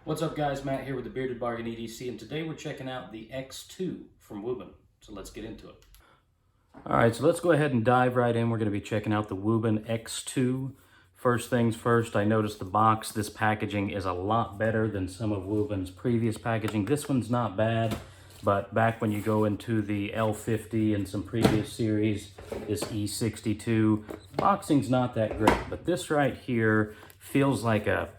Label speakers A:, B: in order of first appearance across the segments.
A: What's up guys, Matt here with the Bearded Bargain EDC, and today we're checking out the X2 from Wuben. So let's get into it. Alright, so let's go ahead and dive right in. We're going to be checking out the Wuben X2. First things first, I noticed the box, this packaging is a lot better than some of Wuben's previous packaging. This one's not bad, but back when you go into the L50 and some previous series, this E62, boxing's not that great. But this right here feels like a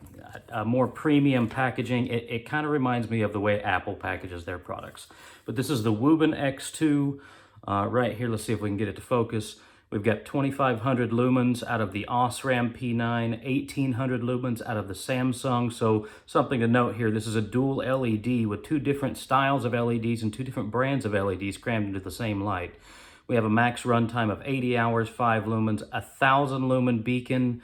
A: more premium packaging. It kind of reminds me of the way Apple packages their products. But this is the Wuben X2 right here. Let's see if we can get it to focus. We've got 2500 lumens out of the Osram P9, 1800 lumens out of the Samsung. So something to note here, this is a dual LED with two different styles of LEDs and two different brands of LEDs crammed into the same light. We have a max runtime of 80 hours, 5 lumens, 1000 lumen beacon,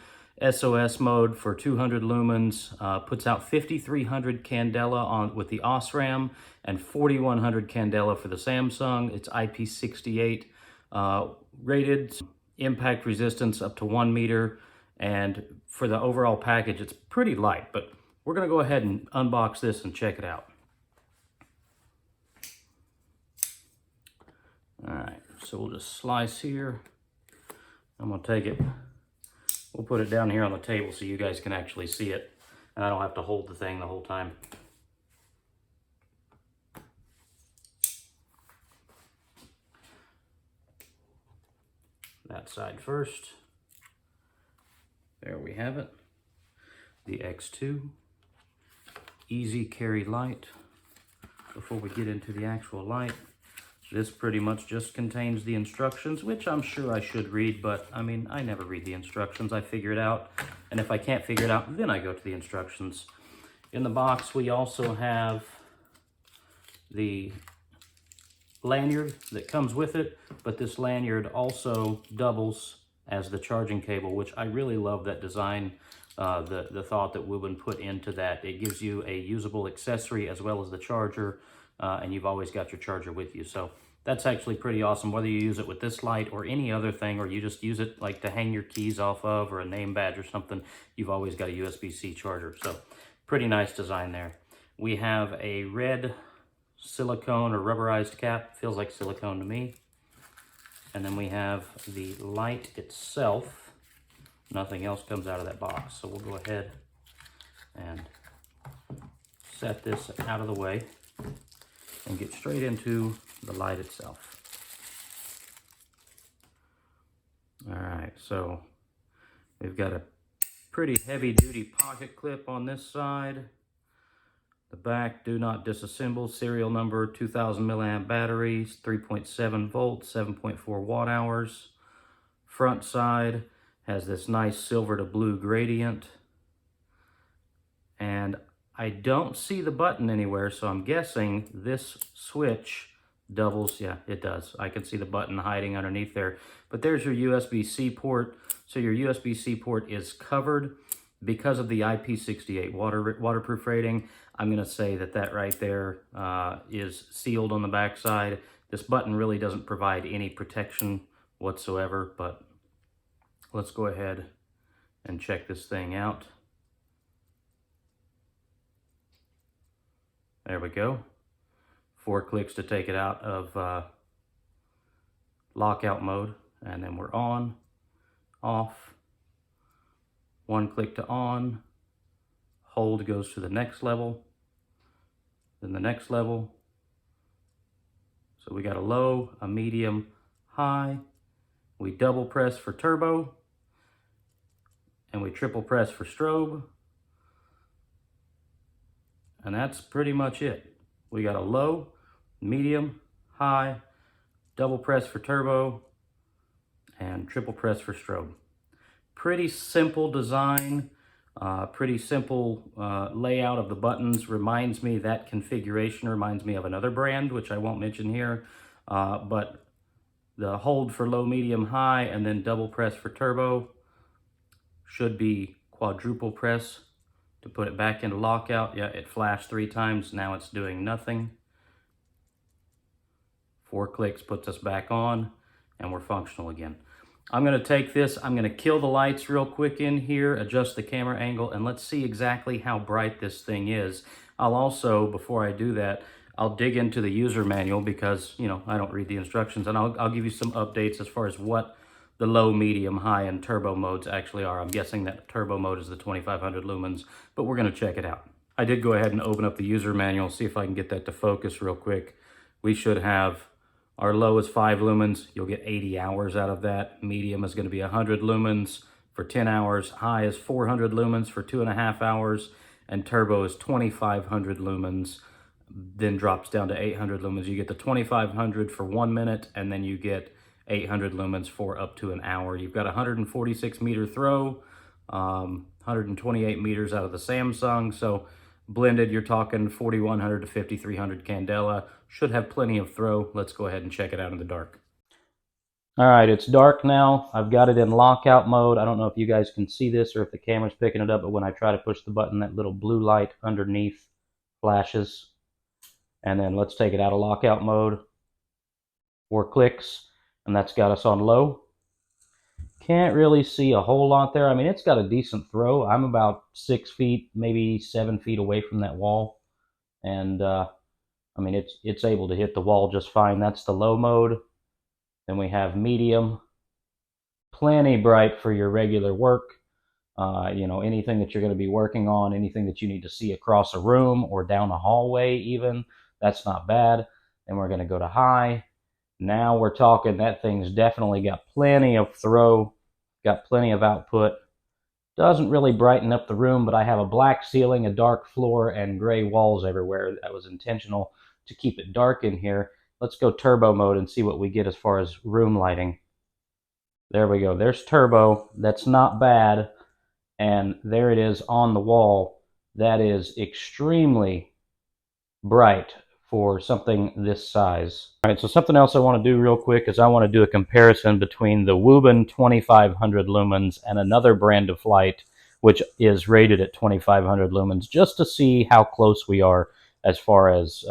A: SOS mode for 200 lumens, puts out 5300 candela with the Osram and 4100 candela for the Samsung. It's IP68 rated, impact resistance up to 1 meter, and for the overall package it's pretty light, but we're going to go ahead and unbox this and check it out. Alright, so we'll just slice here. I'm going to take it. We'll put it down here on the table so you guys can actually see it, and I don't have to hold the thing the whole time. That side first. There we have it. The X2. Easy carry light. Before we get into the actual light, this pretty much just contains the instructions, which I'm sure I should read, but I mean, I never read the instructions. I figure it out, and if I can't figure it out, then I go to the instructions. In the box, we also have the lanyard that comes with it, but this lanyard also doubles as the charging cable, which I really love that design, the thought that Wuben put into that. It gives you a usable accessory as well as the charger, and you've always got your charger with you. So that's actually pretty awesome, whether you use it with this light or any other thing, or you just use it like to hang your keys off of or a name badge or something. You've always got a USB-C charger. So pretty nice design there. We have a red silicone or rubberized cap. Feels like silicone to me. And then we have the light itself. Nothing else comes out of that box. So we'll go ahead and set this out of the way and get straight into the light itself. All right, so we've got a pretty heavy duty pocket clip on this side. The back, do not disassemble, serial number, 2000 milliamp batteries, 3.7 volts, 7.4 watt hours. Front side has this nice silver to blue gradient. And I don't see the button anywhere, so I'm guessing this switch doubles. Yeah, it does. I can see the button hiding underneath there. But there's your USB-C port. So your USB-C port is covered because of the IP68 waterproof rating. I'm going to say that that right there is sealed on the back side. This button really doesn't provide any protection whatsoever, but let's go ahead and check this thing out. There we go. 4 clicks to take it out of lockout mode, and then we're on, off. 1 click to on. Hold goes to the next level, then the next level. So we got a low, a medium, high. We double press for turbo, and we triple press for strobe. And that's pretty much it. We got a low, medium, high, double press for turbo, and triple press for strobe. Pretty simple design, pretty simple layout of the buttons. Reminds me, that configuration reminds me of another brand, which I won't mention here. But the hold for low, medium, high, and then double press for turbo should be quadruple press to put it back into lockout. Yeah, it flashed 3 times. Now it's doing nothing. 4 clicks puts us back on, and we're functional again. I'm going to take this, I'm going to kill the lights real quick in here, adjust the camera angle, and let's see exactly how bright this thing is. I'll also, before I do that, I'll dig into the user manual because, you know, I don't read the instructions, and I'll give you some updates as far as what the low, medium, high, and turbo modes actually are. I'm guessing that turbo mode is the 2500 lumens, but we're going to check it out. I did go ahead and open up the user manual, see if I can get that to focus real quick. We should have our low is 5 lumens. You'll get 80 hours out of that. Medium is going to be 100 lumens for 10 hours. High is 400 lumens for 2.5 hours. And turbo is 2500 lumens, then drops down to 800 lumens. You get the 2500 for 1 minute, and then you get 800 lumens for up to an hour. You've got a 146 meter throw, 128 meters out of the Samsung. So blended, you're talking 4100 to 5300 candela. Should have plenty of throw. Let's go ahead and check it out in the dark. All right, it's dark now. I've got it in lockout mode. I don't know if you guys can see this or if the camera's picking it up, but when I try to push the button, that little blue light underneath flashes. And then let's take it out of lockout mode. 4 clicks, and that's got us on low. Can't really see a whole lot there. I mean, it's got a decent throw. I'm about 6 feet, maybe 7 feet away from that wall. And I mean, it's able to hit the wall just fine. That's the low mode. Then we have medium. Plenty bright for your regular work. You know, anything that you're going to be working on, anything that you need to see across a room or down a hallway even, that's not bad. Then we're going to go to high. Now we're talking, that thing's definitely got plenty of throw, got plenty of output. Doesn't really brighten up the room, but I have a black ceiling, a dark floor, and gray walls everywhere. That was intentional to keep it dark in here. Let's go turbo mode and see what we get as far as room lighting. There we go. There's turbo. That's not bad. And there it is on the wall. That is extremely bright for something this size. All right, so something else I want to do real quick is I want to do a comparison between the Wuben 2500 lumens and another brand of light, which is rated at 2500 lumens, just to see how close we are as far as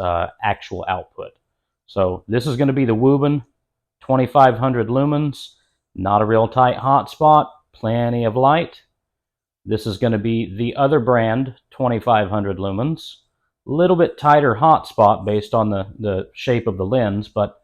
A: actual output. So this is going to be the Wuben 2500 lumens, not a real tight hotspot, plenty of light. This is going to be the other brand, 2500 lumens. A little bit tighter hotspot based on the shape of the lens, but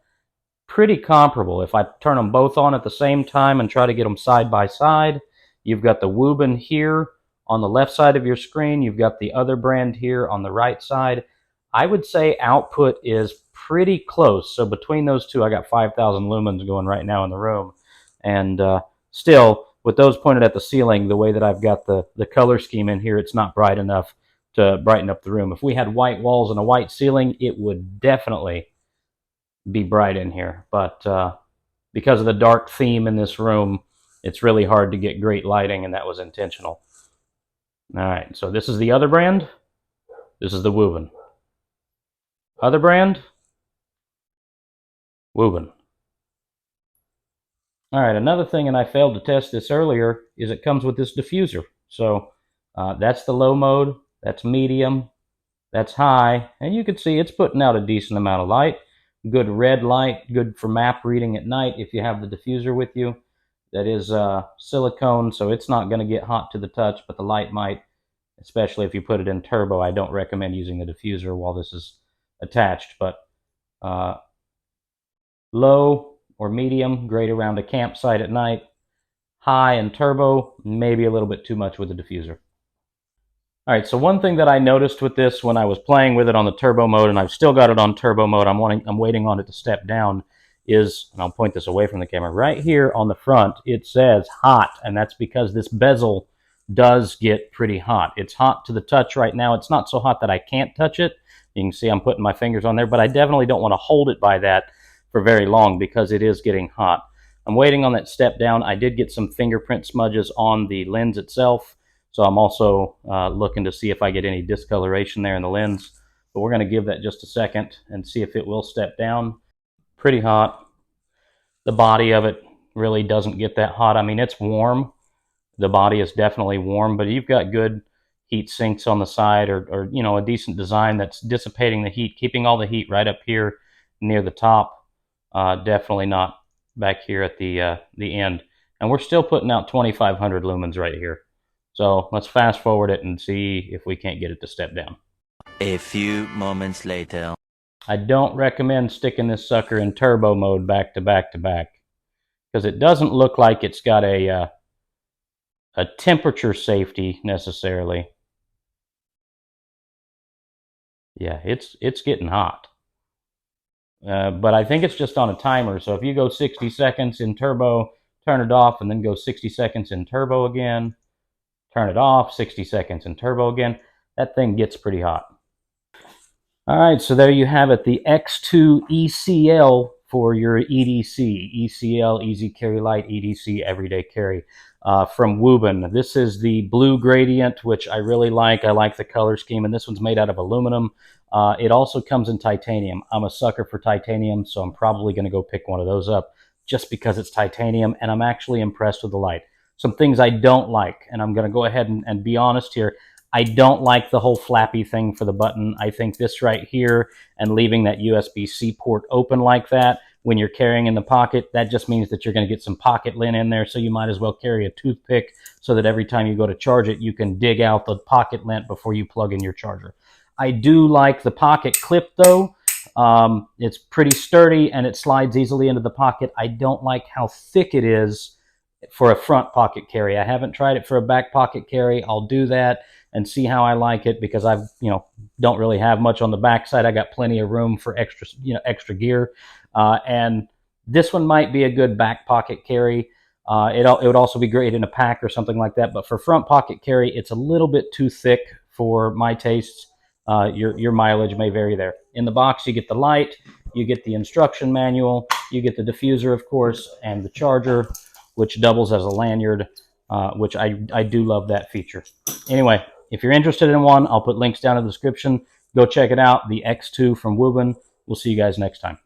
A: pretty comparable. If I turn them both on at the same time and try to get them side by side, you've got the Wuben here on the left side of your screen. You've got the other brand here on the right side. I would say output is pretty close. So between those two, I got 5,000 lumens going right now in the room. And still, with those pointed at the ceiling, the way that I've got the color scheme in here, it's not bright enough to brighten up the room. If we had white walls and a white ceiling, it would definitely be bright in here. But because of the dark theme in this room, it's really hard to get great lighting, and that was intentional. All right, so this is the other brand. This is the Wuben. Other brand, Wuben. All right, another thing, and I failed to test this earlier, is it comes with this diffuser. So that's the low mode, that's medium, that's high, and you can see it's putting out a decent amount of light. Good red light, good for map reading at night if you have the diffuser with you. That is silicone, so it's not going to get hot to the touch, but the light might, especially if you put it in turbo. I don't recommend using the diffuser while this is attached, but low or medium, great around a campsite at night. High and turbo, maybe a little bit too much with the diffuser. All right, so one thing that I noticed with this when I was playing with it on the turbo mode, and I've still got it on turbo mode, I'm waiting on it to step down, is, and I'll point this away from the camera, right here on the front, it says hot, and that's because this bezel does get pretty hot. It's hot to the touch right now. It's not so hot that I can't touch it. You can see I'm putting my fingers on there, but I definitely don't want to hold it by that for very long because it is getting hot. I'm waiting on that step down. I did get some fingerprint smudges on the lens itself, so I'm also looking to see if I get any discoloration there in the lens. But we're going to give that just a second and see if it will step down. Pretty hot. The body of it really doesn't get that hot. I mean, it's warm. The body is definitely warm, but you've got good heat sinks on the side, or you know, a decent design that's dissipating the heat, keeping all the heat right up here near the top. Definitely not back here at the end. And we're still putting out 2,500 lumens right here. So let's fast forward it and see if we can't get it to step down.
B: A few moments later.
A: I don't recommend sticking this sucker in turbo mode back to back to back, because it doesn't look like it's got a temperature safety necessarily. Yeah, it's getting hot. But I think it's just on a timer. So if you go 60 seconds in turbo, turn it off, and then go 60 seconds in turbo again, turn it off, 60 seconds in turbo again, that thing gets pretty hot. All right, so there you have it, the X2 ECL for your EDC. ECL, Easy Carry Light, EDC, Everyday Carry, from Wuben. This is the blue gradient, which I really like. I like the color scheme, and this one's made out of aluminum. It also comes in titanium. I'm a sucker for titanium, so I'm probably going to go pick one of those up just because it's titanium, and I'm actually impressed with the light. Some things I don't like, and I'm going to go ahead and be honest here. I don't like the whole flappy thing for the button. I think this right here and leaving that USB-C port open like that when you're carrying in the pocket, that just means that you're going to get some pocket lint in there, so you might as well carry a toothpick so that every time you go to charge it, you can dig out the pocket lint before you plug in your charger. I do like the pocket clip though. It's pretty sturdy and it slides easily into the pocket. I don't like how thick it is for a front pocket carry. I haven't tried it for a back pocket carry. I'll do that and see how I like it, because I've, don't really have much on the backside. I got plenty of room for extra gear. And this one might be a good back pocket carry. It would also be great in a pack or something like that. But for front pocket carry, it's a little bit too thick for my tastes. Your mileage may vary there. In the box, you get the light, you get the instruction manual, you get the diffuser, of course, and the charger, which doubles as a lanyard, which I do love that feature. Anyway, if you're interested in one, I'll put links down in the description. Go check it out, the X2 from Wuben. We'll see you guys next time.